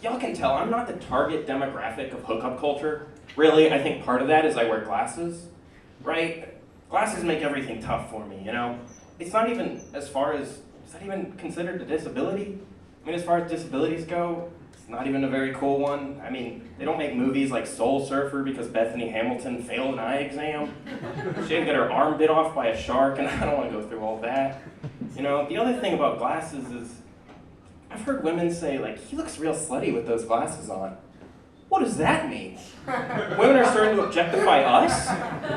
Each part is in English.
y'all can tell I'm not the target demographic of hookup culture. Really, I think part of that is I wear glasses, right? Glasses make everything tough for me, you know? It's not even is that even considered a disability? I mean, as far as disabilities go, it's not even a very cool one. I mean, they don't make movies like Soul Surfer because Bethany Hamilton failed an eye exam. She didn't get her arm bit off by a shark, and I don't want to go through all that. You know, the other thing about glasses is, I've heard women say, like, he looks real slutty with those glasses on. What does that mean? Women are starting to objectify us?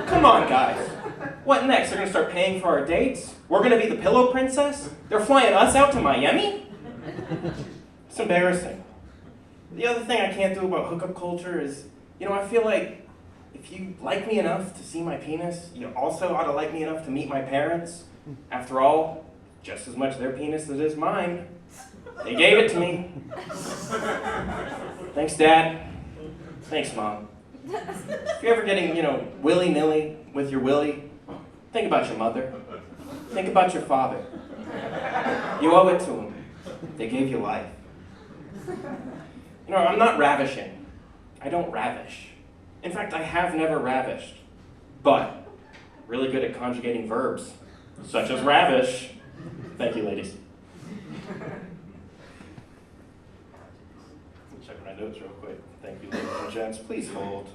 Come on, guys. What next? They're going to start paying for our dates? We're going to be the pillow princess? They're flying us out to Miami? It's embarrassing. The other thing I can't do about hookup culture is, you know, I feel like if you like me enough to see my penis, you also ought to like me enough to meet my parents. After all, just as much their penis as it is mine. They gave it to me. Thanks, Dad. Thanks, Mom. If you're ever getting, you know, willy-nilly with your willy, think about your mother. Think about your father. You owe it to them. They gave you life. You know, I'm not ravishing. I don't ravish. In fact, I have never ravished. But really good at conjugating verbs, such as ravish. Thank you, ladies. Check my notes real quick. Thank you, ladies and gents. Please hold.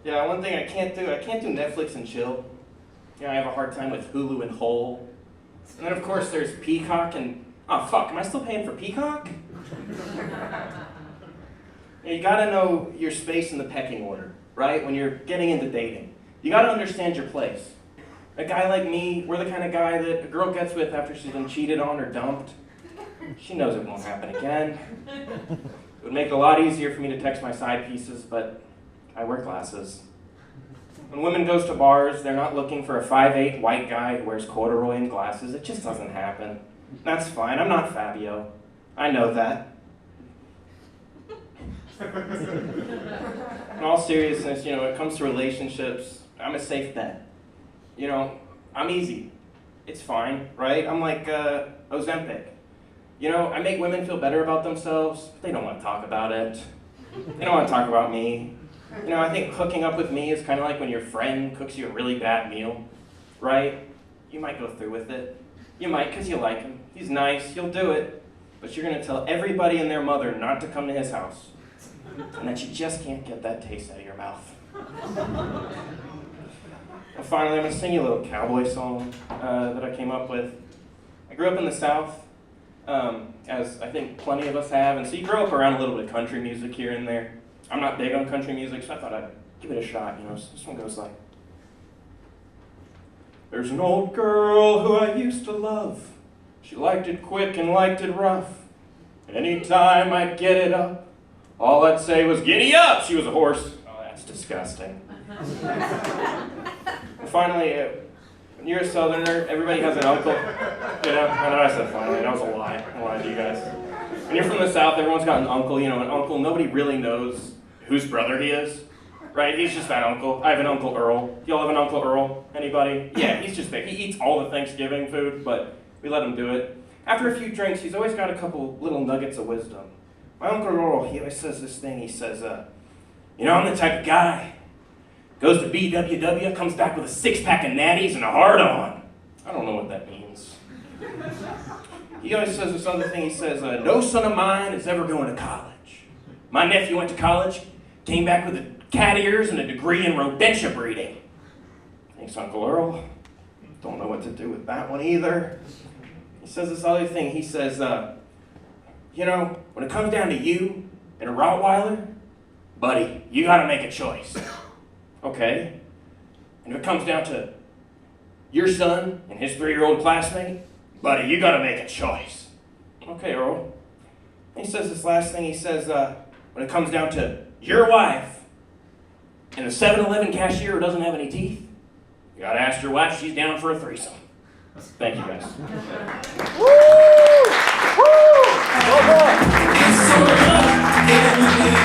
Yeah, one thing I can't do Netflix and chill. You know, I have a hard time with Hulu and Whole. And then, of course, there's Peacock and... Oh, fuck, am I still paying for Peacock? You gotta know your space in the pecking order, right? When you're getting into dating. You gotta understand your place. A guy like me, we're the kind of guy that a girl gets with after she's been cheated on or dumped. She knows it won't happen again. It would make it a lot easier for me to text my side pieces, but I wear glasses. When women goes to bars, they're not looking for a 5'8" white guy who wears corduroy and glasses. It just doesn't happen. That's fine. I'm not Fabio. I know that. In all seriousness, you know, when it comes to relationships, I'm a safe bet. You know, I'm easy. It's fine, right? I'm like Ozempic. You know, I make women feel better about themselves. They don't want to talk about it. They don't want to talk about me. You know, I think hooking up with me is kind of like when your friend cooks you a really bad meal, right? You might go through with it. You might, because you like him. He's nice, you'll do it. But you're going to tell everybody and their mother not to come to his house. And that you just can't get that taste out of your mouth. And finally, I'm going to sing you a little cowboy song that I came up with. I grew up in the South, as I think plenty of us have. And so you grow up around a little bit of country music here and there. I'm not big on country music, so I thought I'd give it a shot. You know, this one goes like, there's an old girl who I used to love. She liked it quick and liked it rough. Anytime I'd get it up, all I'd say was, giddy up! She was a horse. Oh, that's disgusting. And finally, when you're a Southerner, everybody has an uncle. You know, I know I said finally, that was a lie. I lied to you guys. When you're from the South, everyone's got an uncle. You know, an uncle, nobody really knows whose brother he is. Right? He's just that uncle. I have an Uncle Earl. Do y'all have an Uncle Earl? Anybody? Yeah, he's just big. He eats all the Thanksgiving food, but we let him do it. After a few drinks, he's always got a couple little nuggets of wisdom. My Uncle Earl, he always says this thing. He says, you know, I'm the type of guy, goes to BWW, comes back with a 6-pack of natties and a hard-on. I don't know what that means. He always says this other thing. He says, no son of mine is ever going to college. My nephew went to college, came back with a cat ears and a degree in rodentia breeding. Thanks, Uncle Earl. Don't know what to do with that one either. He says this other thing. He says, you know, when it comes down to you and a Rottweiler, buddy, you gotta make a choice. Okay? And if it comes down to your son and his 3-year-old classmate, buddy, you gotta make a choice. Okay, Earl. And he says this last thing. He says, when it comes down to your wife and the 7-Eleven cashier who doesn't have any teeth, you gotta ask your wife if she's down for a threesome. Thank you, guys. Woo! Woo!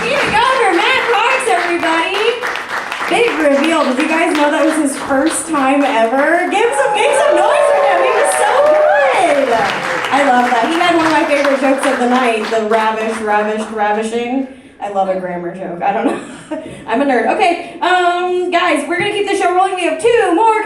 Here we go for Matt Cox, everybody. Big reveal. Did you guys know that was his first time ever? Make some noise for him. He was so good. I love that. He had one of my favorite the night, the ravishing. I love a grammar joke. I don't know. I'm a nerd. Okay, guys, we're gonna keep the show rolling. We have 2 more